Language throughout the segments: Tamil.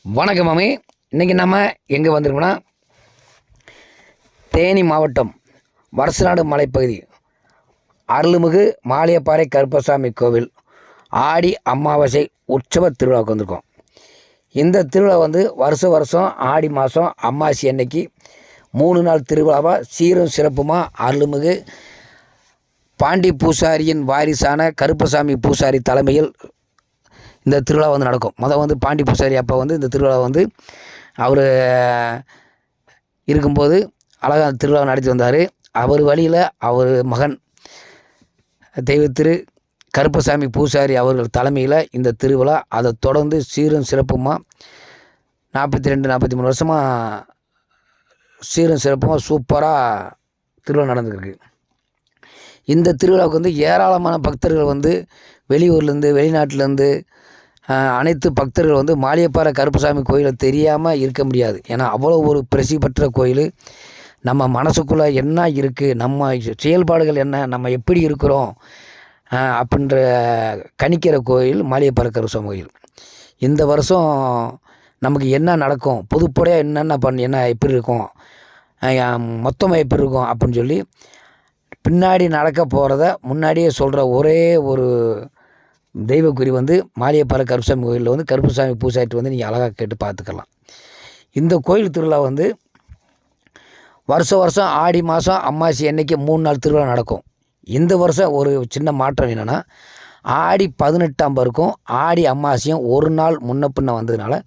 வணக்கம் மாமி. இன்றைக்கி நம்ம எங்கே வந்திருக்கோம்னா, தேனி மாவட்டம் வருசநாடு மலைப்பகுதி அருள்மிகு மாளியப்பாறை கருப்பசாமி கோவில் ஆடி அமாவாசை உற்சவ திருவிழாவுக்கு வந்திருக்கோம். இந்த திருவிழா வந்து வருஷம் ஆடி மாதம் அமாவாசை அன்னைக்கு 3 நாள் திருவிழாவாக சீரும் சிறப்புமாக அருள்மிகு பாண்டி பூசாரியின் வாரிசான கருப்பசாமி பூசாரி தலைமையில் இந்த திருவிழா வந்து நடக்கும். வந்து பாண்டி பூசாரி அப்போ வந்து இந்த திருவிழா வந்து அவர் இருக்கும்போது அழகாக அந்த திருவிழா நடத்தி வந்தார். அவர் வழியில் அவர் மகன் தெய்வத்திரு கருப்பசாமி பூசாரி அவர்கள் தலைமையில் இந்த திருவிழா அதை தொடர்ந்து சீரும் சிறப்புமாக 42-43 வருஷமாக சீரும் சிறப்புமாக சூப்பராக திருவிழா நடந்துருக்கு. இந்த திருவிழாவுக்கு வந்து ஏராளமான பக்தர்கள் வந்து வெளியூர்லேருந்து வெளிநாட்டிலேருந்து அனைத்து பக்தர்கள் வந்து மாளியப்பாறை கருப்பசாமி கோயிலை தெரியாமல் இருக்க முடியாது. ஏன்னா அவ்வளோ ஒரு பிரசித்தி பெற்ற கோயில். நம்ம மனசுக்குள்ளே என்ன இருக்குது, நம்ம செயல்பாடுகள் என்ன, நம்ம எப்படி இருக்கிறோம் அப்படின்ற கணிக்கிற கோயில் மாளியப்பாறை கருப்பசாமி கோயில். இந்த வருஷம் நமக்கு என்ன நடக்கும், பொதுப்படையாக என்ன எப்படி இருக்கும், மொத்தமாக எப்படி இருக்கும் அப்படின்னு சொல்லி பின்னாடி நடக்க போகிறத முன்னாடியே சொல்கிற ஒரே ஒரு தெய்வக்குறி வந்து மாளியப்பாறை கருப்பசாமி கோயிலில் வந்து கருப்பசாமி பூசாரிட்டு வந்து நீங்கள் அழகாக கேட்டு பார்த்துக்கலாம். இந்த கோயில் திருவிழா வந்து வருஷம் ஆடி மாதம் அமாவாசை அன்னைக்கு 3 நாள் திருவிழா நடக்கும். இந்த வருஷம் ஒரு சின்ன மாற்றம் என்னென்னா, ஆடி 18 இருக்கும், ஆடி அமாவாசையும் ஒரு நாள் முன்ன பின்ன வந்ததுனால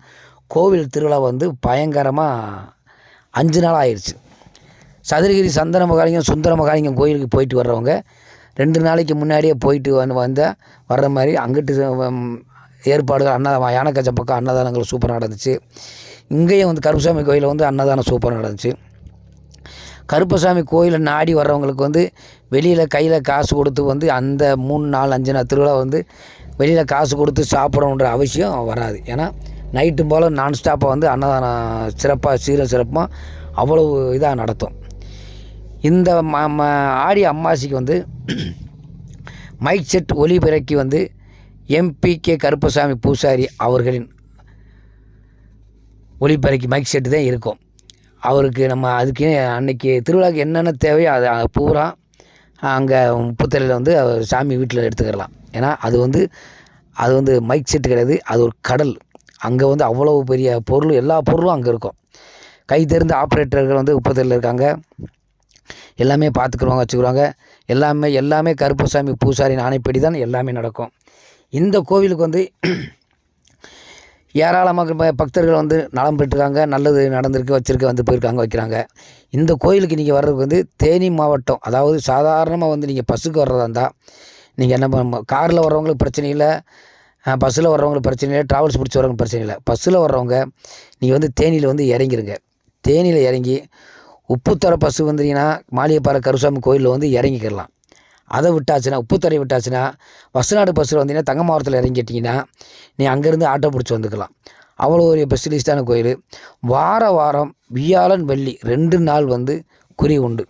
கோவில் திருவிழா வந்து பயங்கரமாக 5 நாள் ஆயிடுச்சு. சதுரகிரி சந்தன மகாலிங்கம் சுந்தர மகாலிங்கம் கோயிலுக்கு போயிட்டு வர்றவங்க 2 நாளைக்கு முன்னாடியே போயிட்டு வர்ற மாதிரி அங்கிட்டு ஏற்பாடுகள் யானைக்காச்ச பக்கம் அன்னதானங்கள் சூப்பராக நடந்துச்சு. இங்கேயும் வந்து கருப்பசாமி கோயிலில் வந்து அன்னதானம் சூப்பராக நடந்துச்சு. கருப்பசாமி கோயிலை நாடி வர்றவங்களுக்கு வந்து வெளியில் கையில் காசு கொடுத்து வந்து அந்த 3-4-5 நாள் திருவிழா வந்து வெளியில் காசு கொடுத்து சாப்பிடணுன்ற அவசியம் வராது. ஏன்னா நைட்டும் போல் நான்ஸ்டாப்பாக வந்து அன்னதானம் சிறப்பாக சீரும் சிறப்பாக அவ்வளோ இதாக நடத்தும். இந்த ஆடி அமாவாசைக்கு வந்து மைக் செட் ஒலிபெருக்கி வந்து எம்பிகே கருப்பசாமி பூசாரி அவர்களின் ஒலிபெருக்கி மைக் செட்டு தான் இருக்கும். அவருக்கு நம்ம அதுக்கு அன்றைக்கி திருவிழாவுக்கு என்னென்ன தேவையோ அதை பூரா அங்கே முப்பத்தலையில் வந்து சாமி வீட்டில் எடுத்துக்கிடலாம். ஏன்னா அது வந்து மைக் செட்டு கிடையாது, அது ஒரு கடல். அங்கே வந்து அவ்வளோ பெரிய பொருள், எல்லா பொருளும் அங்கே இருக்கும். கை தெரிந்த ஆப்ரேட்டர்கள் வந்து முப்பத்தலையில் இருக்காங்க. எல்லாமே பார்த்துக்குருவாங்க, வச்சுக்குருவாங்க. எல்லாமே கருப்பசாமி பூசாரின் ஆணைப்படி தான் எல்லாமே நடக்கும். இந்த கோவிலுக்கு வந்து ஏராளமாக பக்தர்கள் வந்து நலம் பெற்றுருக்காங்க, நல்லது நடந்திருக்கு, வச்சுருக்க வந்து போயிருக்காங்க, வைக்கிறாங்க. இந்த கோயிலுக்கு நீங்கள் வர்றதுக்கு வந்து தேனி மாவட்டம், அதாவது சாதாரணமாக வந்து நீங்கள் பஸ்ஸுக்கு வர்றதா இருந்தால் நீங்கள் என்ன காரில் வர்றவங்களுக்கு பிரச்சனை இல்லை, பஸ்ஸில் வர்றவங்களுக்கு பிரச்சனை இல்லை, ட்ராவல்ஸ் பிடிச்சி வர்றவங்க பிரச்சனை இல்லை. பஸ்ஸில் வர்றவங்க நீங்கள் வந்து தேனியில் வந்து இறங்கிருங்க. தேனியில் இறங்கி உப்புத்தரை பஸ் வந்தீங்கன்னா மாளியப்பாறை கருப்பசாமி கோயிலில் வந்து இறங்கிக்கிடலாம். அதை விட்டாச்சுன்னா உப்புத்தரை விட்டாச்சுன்னா வருசநாடு பஸ்ஸில் வந்தீங்கன்னா தங்கமாவரத்தில் இறங்கிட்டிங்கன்னா நீ அங்கேருந்து ஆட்டோ பிடிச்சி வந்துக்கலாம். அவ்வளோ ஒரு ஸ்பெஷலிஸ்டான கோயில். வாரம் வியாழன் வெள்ளி 2 நாள் வந்து குறி உண்டு.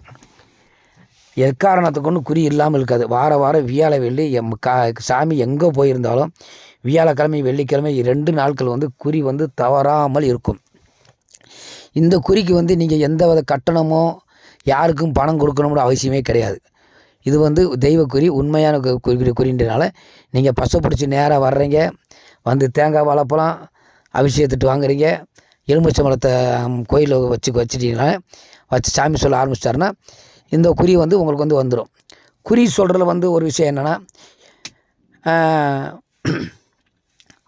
எக்காரணத்துக்கு ஒன்று குறி இல்லாமல் இருக்காது. வாரம் வியாழ வெள்ளி சாமி எங்கே போயிருந்தாலும் வியாழக்கிழமை வெள்ளிக்கிழமை 2 நாட்கள் வந்து குறி வந்து தவறாமல் இருக்கும். இந்த குறிக்கு வந்து நீங்கள் எந்த வித கட்டணமோ யாருக்கும் பணம் கொடுக்கணும்னு அவசியமே கிடையாது. இது வந்து தெய்வக்குறி, உண்மையான குறின்றனால நீங்கள் பசை பிடிச்சி நேராக வர்றீங்க, வந்து தேங்காய் வாழைப்பழம் அபிஷேகத்துட்டு வாங்குறீங்க, எலுமிச்சம்பழத்தை கோயிலில் வச்சுட்டீங்கன்னா வச்சு சாமி சொல்ல ஆரம்பிச்சிட்டாருன்னா இந்த குறி வந்து உங்களுக்கு வந்து வந்துடும். குறி சொல்கிறதுல வந்து ஒரு விஷயம் என்னென்னா,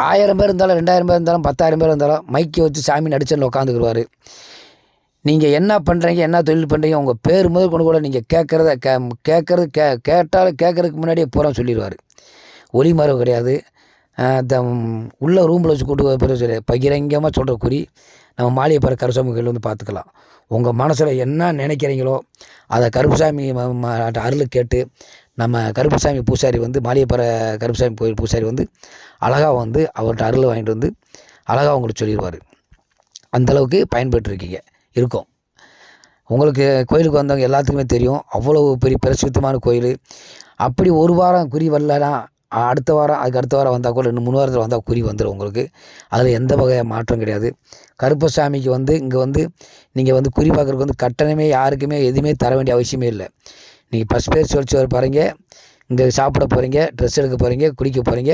1000 பேர் இருந்தாலும் 2000 பேர் இருந்தாலும் 10,000 பேர் இருந்தாலும் மைக்கை வச்சு சாமி நடிச்சனில் உட்காந்துக்குருவார். நீங்கள் என்ன பண்ணுறீங்க, என்ன தொழில் பண்ணுறீங்க, உங்கள் பேர் முதல் கொண்டு கூட நீங்கள் கேட்டாலும் கேட்குறதுக்கு முன்னாடியே பூரா சொல்லிடுவார். ஒலி மரபு கிடையாது. உள்ள ரூமில் வச்சு கூட்டு போய் பகிரங்கமாக சொல்கிற குறி நம்ம மாளியப்பாறை கருப்பசாமி கோயில் வந்து பார்த்துக்கலாம். உங்கள் மனசில் என்ன நினைக்கிறீங்களோ அதை கருப்பசாமி அருள் கேட்டு நம்ம கருப்பசாமி பூசாரி வந்து மாளியப்பாறை கருப்பசாமி கோயில் பூசாரி வந்து அழகாக வந்து அவர்கிட்ட அருளை வாங்கிட்டு வந்து அழகாக உங்களுக்கு சொல்லிடுவார். அந்தளவுக்கு பயன்பெற்றிருக்கீங்க இருக்கும். உங்களுக்கு கோயிலுக்கு வந்தவங்க எல்லாத்துக்குமே தெரியும், அவ்வளோ பெரிய பிரசித்தமான கோயில். அப்படி ஒரு வாரம் குறி வரலனா அடுத்த வாரம் அதுக்கு அடுத்த வாரம் வந்தால் கூட 2-3 வாரத்தில் வந்தால் குறி வந்துடும் உங்களுக்கு. அதில் எந்த வகை மாற்றம் கிடையாது. கருப்பசாமிக்கு வந்து இங்கே வந்து நீங்கள் வந்து குறி பார்க்குறதுக்கு வந்து கட்டணமே யாருக்குமே எதுவுமே தர வேண்டிய அவசியமே இல்லை. நீங்கள் ஃபஸ்ட் பேர் சொல்லிச்சு வர போகிறீங்க, இங்கே சாப்பிட போகிறீங்க, ட்ரெஸ் எடுக்க போகிறீங்க, குடிக்க போகிறீங்க,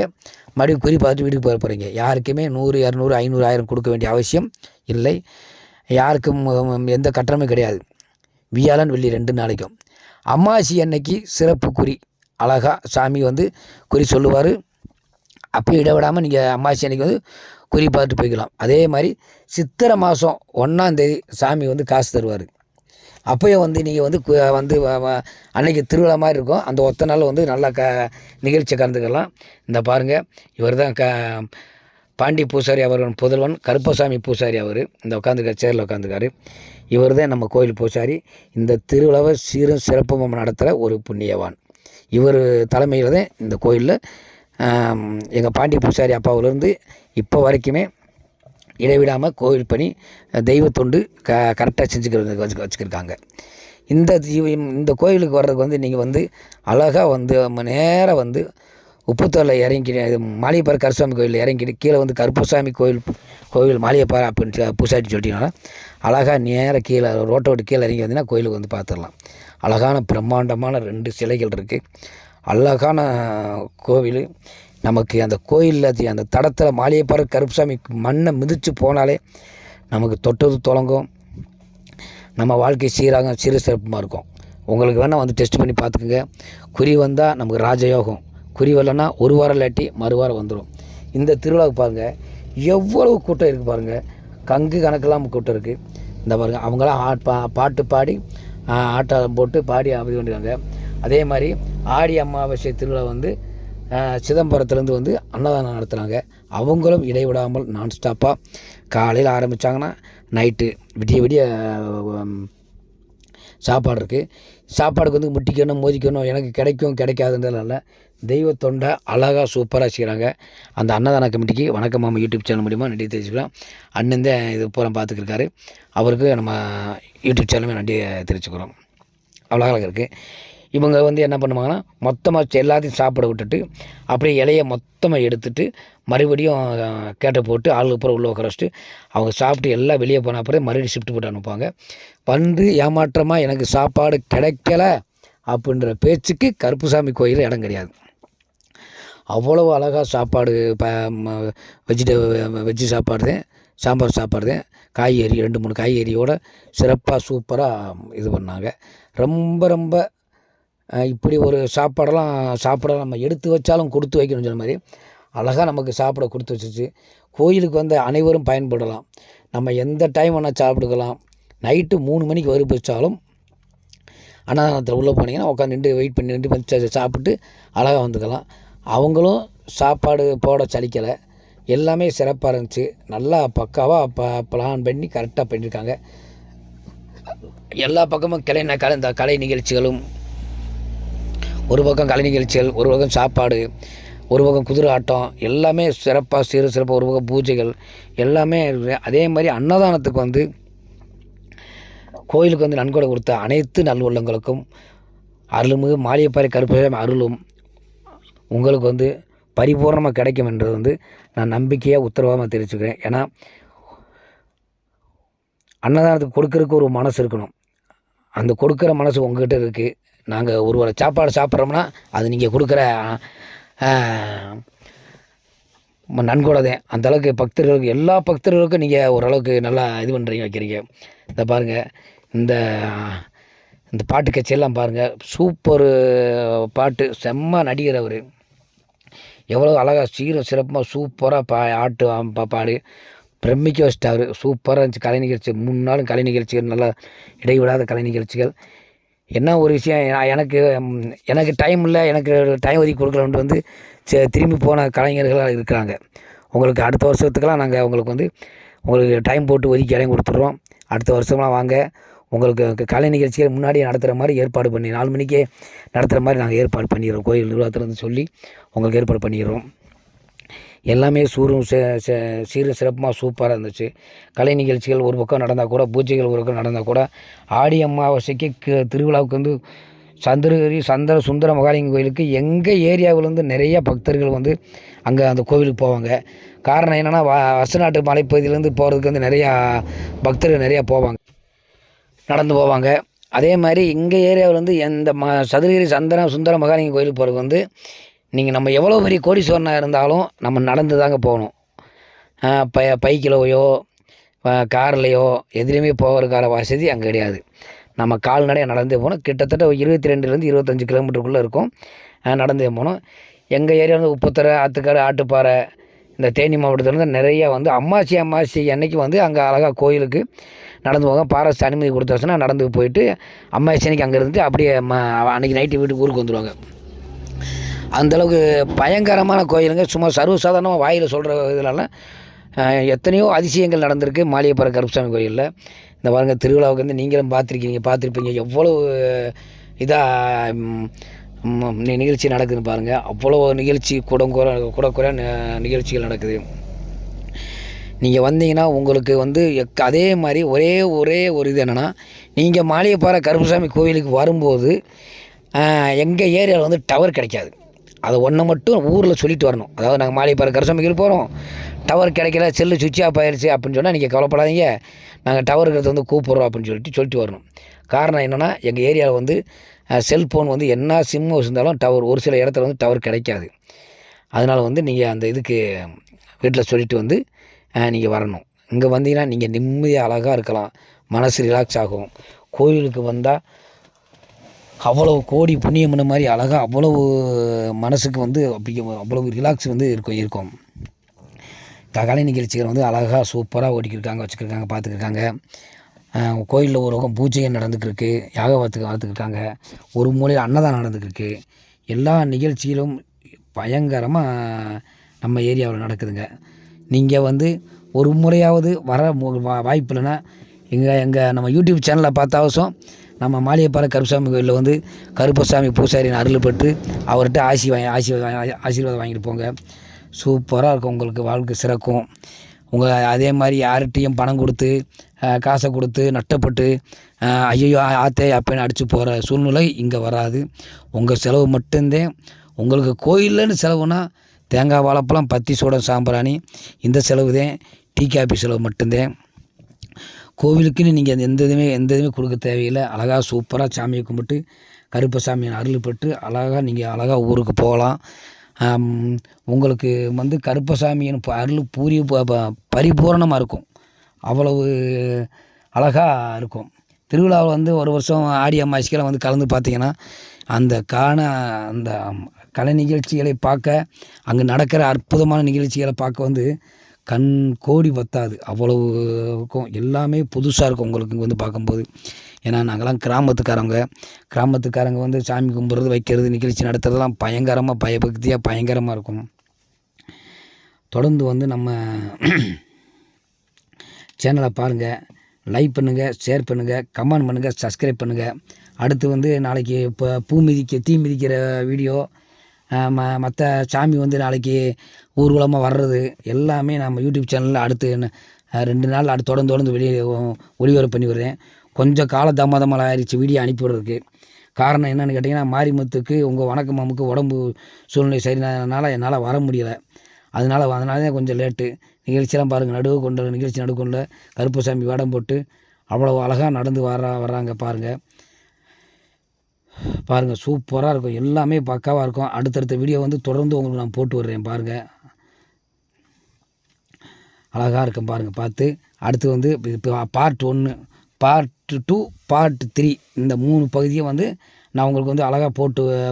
மறுபடியும் குறி பார்த்துட்டு வீட்டுக்கு போக போகிறீங்க. யாருக்குமே 100, 200, 500, 1000 கொடுக்க வேண்டிய அவசியம் இல்லை. யாருக்கும் எந்த கட்டணமும் கிடையாது. வியாழன் வெள்ளி 2 நாளைக்கும். அமாவாசை அன்னைக்கு சிறப்பு குறி அழகாக சாமி வந்து குறி சொல்லுவார். அப்போ இடைவிடாமல் நீங்கள் அமாவாசை அன்னைக்கு வந்து குறி பார்த்துட்டு போய்க்கலாம். அதே மாதிரி சித்திரை மாதம் 1ஆம் தேதி சாமி வந்து காசு தருவார். அப்போயும் வந்து நீங்கள் வந்து அன்னைக்கு திருவிழா மாதிரி இருக்கும். அந்த ஒத்த நாள் வந்து நல்லா நிகழ்ச்சியை கலந்துக்கலாம். இந்த பாருங்கள், இவர் தான் பாண்டி பூசாரி அவர்கள் புதல்வன் கருப்பசாமி பூசாரி. அவர் இந்த உட்காந்துருக்கார், சேரில் உட்காந்துருக்காரு. இவர் தான் நம்ம கோயில் பூசாரி. இந்த திருவிழாவை சீரும் சிறப்பும் நடத்துகிற ஒரு புண்ணியவான். இவர் தலைமையில் தான் இந்த கோயிலில் எங்கள் பாண்டி பூசாரி அப்பாவிலேருந்து இப்போ வரைக்குமே இடைவிடாமல் கோவில் பணி தெய்வ தொண்டு கரெக்டாக செஞ்சுக்கிறது வச்சுக்கிருக்காங்க. இந்த கோயிலுக்கு வர்றதுக்கு வந்து நீங்கள் வந்து அழகாக வந்து நேராக வந்து உப்புத்தூரில் இறங்கி மாளிகைப்பாறை கருப்பசாமி கோயிலில் இறங்கிட்டு கீழே வந்து கருப்பசாமி கோவில் மாளிகைப்பாறை அப்படின்னு பூசாரி சொல்லிட்டீங்கன்னா அழகாக நேராக கீழே ரோட்டை விட்டு கீழே இறங்கி வந்தீங்கன்னா கோயிலுக்கு வந்து பார்த்துடலாம். அழகான பிரம்மாண்டமான 2 சிலைகள் இருக்குது. அழகான கோவில். நமக்கு அந்த கோயிலில் அந்த தடத்தில் மாளிகைப்பாறை கருப்பசாமி மண்ணை மிதித்து போனாலே நமக்கு தொட்டது தொடங்கும். நம்ம வாழ்க்கை சீராக சிறு சிறப்புமாக இருக்கும். உங்களுக்கு வேணால் வந்து டெஸ்ட் பண்ணி பார்த்துக்குங்க. குறி வந்தால் நமக்கு ராஜயோகம். குறி வரலன்னா ஒரு வாரம் இல்லாட்டி மறுவாரம் வந்துடும். இந்த திருவிழாவுக்கு பாருங்கள் எவ்வளவு கூட்டம் இருக்குது பாருங்கள். கங்கு கணக்கெல்லாம் கூட்டம் இருக்குது. இந்த பாருங்கள், அவங்களாம் பாட்டு பாடி ஆட்டம் போட்டு பாடி இது பண்ணிருக்காங்க. அதே மாதிரி ஆடி அமாவாசை திருவிழா வந்து சிதம்பரத்துலேருந்து வந்து அன்னதானம் நடத்துகிறாங்க. அவங்களும் இடைவிடாமல் நான்ஸ்டாப்பாக காலையில் ஆரம்பித்தாங்கன்னா நைட்டு விடிய சாப்பாடு இருக்குது. சாப்பாடுக்கு வந்து முட்டிக்கணும் மோதிக்கணும் எனக்கு கிடைக்கும் கிடைக்காதுன்றதுனால தெய்வ தொண்டை அழகாக சூப்பராக செய்கிறாங்க. அந்த அன்னதான கமிட்டிக்கு வணக்கம் மாமா யூடியூப் சேனல் மூலிமா நன்றி தெரிவிச்சுக்கலாம். அண்ணன் தான் இது பூரா பார்த்துக்கிருக்காரு. அவருக்கு நம்ம யூடியூப் சேனலுமே நன்றி தெரிவிச்சுக்கிறோம். அவ்வளோ அழகாக இருக்குது. இவங்க வந்து என்ன பண்ணுவாங்கன்னா மொத்தமாக எல்லாத்தையும் சாப்பிட விட்டுட்டு அப்படியே இலையை மொத்தமாக எடுத்துகிட்டு மறுபடியும் கேட்டை போட்டு ஆளுக்கு அப்புறம் உள்ளே உட்கார வச்சுட்டு அவங்க சாப்பிட்டு எல்லாம் வெளியே போன அப்புறம் மறுபடியும் ஷிஃப்ட் போட்டு அனுப்புவாங்க. வந்து ஏமாற்றமாக எனக்கு சாப்பாடு கிடைக்கல அப்படின்ற பேச்சுக்கு கருப்புசாமி கோயிலில் இடம் கிடையாது. அவ்வளவு அழகாக சாப்பாடு வெஜ்ஜு சாப்பாடு தான், சாம்பார் சாப்பாடு தான், காய்கறி 2-3 காய்கறியோடு சிறப்பாக சூப்பராக இது பண்ணாங்க. ரொம்ப இப்படி ஒரு சாப்பாடெல்லாம் சாப்பிட நம்ம எடுத்து வச்சாலும் கொடுத்து வைக்கணும்னு சொன்ன மாதிரி அழகாக நமக்கு சாப்பிட கொடுத்து வச்சிச்சு. கோயிலுக்கு வந்து அனைவரும் பயன்படலாம். நம்ம எந்த டைம் வேணால் சாப்பிட்டுக்கலாம். நைட்டு 3 மணிக்கு வறுப்பிச்சாலும் அன்னதானத்தில் உள்ளே போனீங்கன்னா உட்காந்து நின்று வெயிட் பண்ணி சாப்பிட்டு அழகாக வந்துக்கலாம். அவங்களும் சாப்பாடு போட சலிக்கலை. எல்லாமே சிறப்பாக இருந்துச்சு. நல்லா பக்காவாக பிளான் பண்ணி கரெக்டாக பண்ணியிருக்காங்க. எல்லா பக்கமும் இந்த கலை நிகழ்ச்சிகளும், ஒரு பக்கம் கலை நிகழ்ச்சிகள், ஒரு பக்கம் சாப்பாடு, ஒரு பக்கம் குதிரை ஆட்டம், எல்லாமே சிறப்பாக சிறப்பாக, ஒரு பக்கம் பூஜைகள் எல்லாமே. அதே மாதிரி அன்னதானத்துக்கு வந்து கோயிலுக்கு வந்து நன்கொடை கொடுத்த அனைத்து நல்லுள்ளங்களுக்கும் அருள்மிகு மாளிகைப்பாறை கருப்பசாமி அருளும் உங்களுக்கு வந்து பரிபூர்ணமாக கிடைக்கும் என்றது வந்து நான் நம்பிக்கையாக உத்தரவாதமாக தெரிவிச்சுக்கிறேன். ஏன்னா அன்னதானத்துக்கு கொடுக்கறதுக்கு ஒரு மனசு இருக்கணும். அந்த கொடுக்குற மனசு உங்கள்கிட்ட இருக்குது. நாங்கள் ஒரு வேளை சாப்பாடு சாப்பிட்றோம்னா அது நீங்கள் கொடுக்குற நன்கொடை தான். அந்தளவுக்கு பக்தர்களுக்கு, எல்லா பக்தர்களுக்கும் நீங்கள் ஓரளவுக்கு நல்லா இது பண்ணுறீங்க வைக்கிறீங்க. இதை பாருங்கள், இந்த பாட்டு கட்சியெல்லாம் பாருங்கள். சூப்பர் பாட்டு, செம்ம நடிகர் அவர். எவ்வளோ அழகாக சீரும் சிறப்பாக சூப்பராக பாடி பிரமிக்க வச்சிட்டார். சூப்பராக இருந்துச்சு கலை நிகழ்ச்சி. 3 நாளும் கலை நிகழ்ச்சிகள், நல்லா இடைவிடாத கலை நிகழ்ச்சிகள். என்ன ஒரு விஷயம், எனக்கு டைம் இல்லை, எனக்கு டைம் ஒதுக்கி கொடுக்கலன்ட்டு வந்து திரும்பி போன கலைஞர்களாக இருக்கிறாங்க. உங்களுக்கு அடுத்த வருஷத்துக்கெல்லாம் நாங்கள் உங்களுக்கு டைம் போட்டு ஒதுக்கி இடம் கொடுத்துட்றோம். அடுத்த வருஷம்லாம் வாங்க. உங்களுக்கு கலை நிகழ்ச்சிகள் முன்னாடியே நடத்துகிற மாதிரி ஏற்பாடு பண்ணி 4 மணிக்கே நடத்துகிற மாதிரி நாங்கள் ஏற்பாடு பண்ணிடுறோம். கோயில் நிர்வாகத்துலேருந்து சொல்லி உங்களுக்கு ஏற்பாடு பண்ணிடுறோம். எல்லாமே சீரும் சிறப்பாக சூப்பராக இருந்துச்சு. கலை நிகழ்ச்சிகள் ஒரு பக்கம் நடந்தால் கூட, பூஜைகள் ஒரு பக்கம் நடந்தால் கூட, ஆடி அமாவாசைக்கு திருவிழாவுக்கு வந்து சதுரகிரி சுந்தர மகாலிங்க கோயிலுக்கு எங்கள் ஏரியாவிலேருந்து நிறைய பக்தர்கள் வந்து அங்கே அந்த கோவிலுக்கு போவாங்க. காரணம் என்னென்னா வசநாட்டு மலைப்பகுதியிலேருந்து போகிறதுக்கு வந்து நிறையா பக்தர்கள் நிறையா போவாங்க, நடந்து போவாங்க. அதே மாதிரி எங்கள் ஏரியாவிலேருந்து சதுரகிரி சுந்தர மகாலிங்க கோயிலுக்கு போகிறதுக்கு வந்து நீங்கள் நம்ம எவ்வளோ பெரிய கோடீஸ்வரனாக இருந்தாலும் நம்ம நடந்து தாங்க போகணும். பைக்கிலோயோ கார்லேயோ எதுலேயுமே போகிறதுக்கான வசதி அங்கே கிடையாது. நம்ம கால்நடையாக நடந்தே போகணும். கிட்டத்தட்ட 22லேருந்து 25 கிலோமீட்டருக்குள்ளே இருக்கும், நடந்தே போகணும். எங்கள் ஏரியா வந்து உப்புத்தரை, ஆத்துக்காடு, ஆட்டுப்பாறை, இந்த தேனி மாவட்டத்துலேருந்து நிறையா வந்து அமாவாசை அன்னைக்கு வந்து அங்கே அழகாக கோயிலுக்கு நடந்து போங்க. ஃபாரஸ்ட் அனுமதி கொடுத்தாச்சுன்னா நடந்து போயிட்டு அமாவாசை அன்னைக்கு அங்கே இருந்துட்டு அப்படியே அன்றைக்கி நைட்டு வீட்டுக்கு ஊருக்கு வந்துடுவாங்க. அந்தளவுக்கு பயங்கரமான கோயிலுங்க. சும்மா சர்வசாதாரணமாக வாயில் சொல்கிற இதெல்லாம் எத்தனையோ அதிசயங்கள் நடந்திருக்கு மாளிகைப்பாறை கருப்பசாமி கோயிலில். இந்த பாருங்கள், திருவிழாவுக்கு வந்து நீங்களும் பார்த்துருப்பீங்க எவ்வளோ இதாக நிகழ்ச்சி நடக்குதுன்னு பாருங்கள். அவ்வளோ நிகழ்ச்சி கூட நிகழ்ச்சிகள் நடக்குது. நீங்கள் வந்தீங்கன்னா உங்களுக்கு வந்து அதே மாதிரி ஒரே ஒரு இது என்னென்னா, நீங்கள் மாளிகைப்பாறை கருப்பசாமி கோயிலுக்கு வரும்போது எங்கள் ஏரியாவில் வந்து டவர் கிடைக்காது. அதை ஒன்றை மட்டும் ஊரில் சொல்லிட்டு வரணும். அதாவது நாங்கள் மாளிகைப்பாறை கருப்பசாமி கோயில் போகிறோம், டவர் கிடைக்கல, செல்லு சுவிட்ச் ஆஃப் ஆயிடுச்சு அப்படின்னு சொன்னால் நீங்கள் கவலைப்படாதீங்க, நாங்கள் டவர் இருக்கிறது வந்து கூப்பிட்றோம் அப்படின்னு சொல்லிட்டு வரணும். காரணம் என்னென்னா, எங்கள் ஏரியாவில் வந்து செல்ஃபோன் வந்து என்ன சிம்மு வச்சுருந்தாலும் டவர் ஒரு சில இடத்துல வந்து டவர் கிடைக்காது. அதனால் வந்து நீங்கள் அந்த இதுக்கு வீட்டில் சொல்லிவிட்டு வந்து நீங்கள் வரணும். இங்கே வந்தீங்கன்னா நீங்கள் நிம்மதியாக அழகாக இருக்கலாம், மனசு ரிலாக்ஸ் ஆகும். கோயிலுக்கு வந்தால் அவ்வளவு கோடி புண்ணியம் பண்ண மாதிரி அழகாக அவ்வளவு மனசுக்கு வந்து அவ்வளவு ரிலாக்ஸ் வந்து இருக்கும். கலை நிகழ்ச்சிகள் வந்து அழகாக சூப்பராக வச்சுருக்காங்க, பார்த்துக்கிருக்காங்க. கோயிலில் ஒரு பக்கம் பூஜை நடந்துக்கிருக்கு, வளர்த்துக்கிருக்காங்க. ஒரு மூலையில் அன்னதானம் நடந்துக்கிருக்கு. எல்லா நிகழ்ச்சிகளும் பயங்கரமாக நம்ம ஏரியாவில் நடக்குதுங்க. நீங்கள் வந்து ஒரு முறையாவது வர வாய்ப்பு இல்லைன்னா எங்கள் நம்ம யூடியூப் சேனலில் பார்த்தாவசம் நம்ம மாளிகைப்பாறை கருப்பசாமி கோயிலில் வந்து கருப்பசாமி பூசாரின் அருள் பெற்று அவர்கிட்ட ஆசீர்வாதம் வாங்கிட்டு போங்க. சூப்பராக இருக்கும், உங்களுக்கு வாழ்க்கை சிறக்கும். அதே மாதிரி யார்கிட்டையும் பணம் கொடுத்து காசை கொடுத்து நஷ்டப்பட்டு ஐயோ ஆத்தே அப்பேன்னு அடித்து போகிற சூழ்நிலை இங்கே வராது. உங்கள் செலவு மட்டும்தான். உங்களுக்கு கோயில்லன்னு செலவுனா தேங்காய் வாழைப்பழம் பத்தி சூடம் சாம்பிராணி இந்த செலவு தான், டீ காபி செலவு மட்டும்தான். கோவிலுக்குன்னு நீங்கள் எந்த இதுவுமே கொடுக்க தேவையில்லை. அழகாக சூப்பராக சாமியை கும்பிட்டு கருப்பசாமியை அருள் பெற்று அழகாக ஊருக்கு போகலாம். உங்களுக்கு வந்து கருப்பசாமியின் அருள் பரிபூரணமாக இருக்கும், அவ்வளவு அழகாக இருக்கும். திருவிழாவில் வந்து ஒரு வருஷம் ஆடி அமாவாசைக்கெல்லாம் வந்து கலந்து பார்த்தீங்கன்னா அந்த கலை நிகழ்ச்சிகளை பார்க்க, அங்கே நடக்கிற அற்புதமான நிகழ்ச்சிகளை பார்க்க வந்து கண் கோடி பத்தாது, அவ்வளவு இருக்கும். எல்லாமே புதுசாக இருக்கும் உங்களுக்கு இங்கே வந்து பார்க்கும்போது. ஏன்னா நாங்கள்லாம் கிராமத்துக்காரங்க வந்து சாமி கும்பிட்றது, வைக்கிறது, நிகழ்ச்சி நடத்துறதுலாம் பயங்கரமாக இருக்கும். தொடர்ந்து வந்து நம்ம சேனலை பாருங்கள், லைக் பண்ணுங்கள், ஷேர் பண்ணுங்கள், கமெண்ட் பண்ணுங்கள், சப்ஸ்கிரைப் பண்ணுங்கள். அடுத்து வந்து நாளைக்கு இப்போ தீ மிதிக்கிற வீடியோ, மற்ற சாமி வந்து நாளைக்கு ஊர்வலமாக வர்றது எல்லாமே நம்ம யூடியூப் சேனலில் அடுத்து 2 நாள் தொடர்ந்து வெளியே ஒளிபரப்பு பண்ணி விடுறேன். கொஞ்சம் காலதாமதமாக ஆயிடுச்சு வீடியோ அனுப்பிவிடுறதுக்கு. காரணம் என்னென்னு கேட்டிங்கன்னா, மாரிமுத்துக்கு உங்கள் வணக்கம் மாமுக்கு உடம்பு சூழ்நிலை சரினால என்னால் வர முடியலை. அதனால தான் கொஞ்சம் லேட்டு. நிகழ்ச்சியெல்லாம் பாருங்கள், நடுவுக்கொண்ட கருப்பசாமி வேடம் போட்டு அவ்வளோ அழகாக நடந்து வர்றாங்க பாருங்கள். சூப்பராக இருக்கும், எல்லாமே பக்காவாக இருக்கும். அடுத்தடுத்த வீடியோ வந்து தொடர்ந்து உங்களுக்கு நான் போட்டு வர்றேன் பாருங்கள். அழகாக இருக்கும் பாருங்கள், பார்த்து. அடுத்து வந்து இப்போ பார்ட் 1, பார்ட் 2, பார்ட் 3 இந்த 3 பகுதியை வந்து நான் உங்களுக்கு வந்து அழகாக போட்டு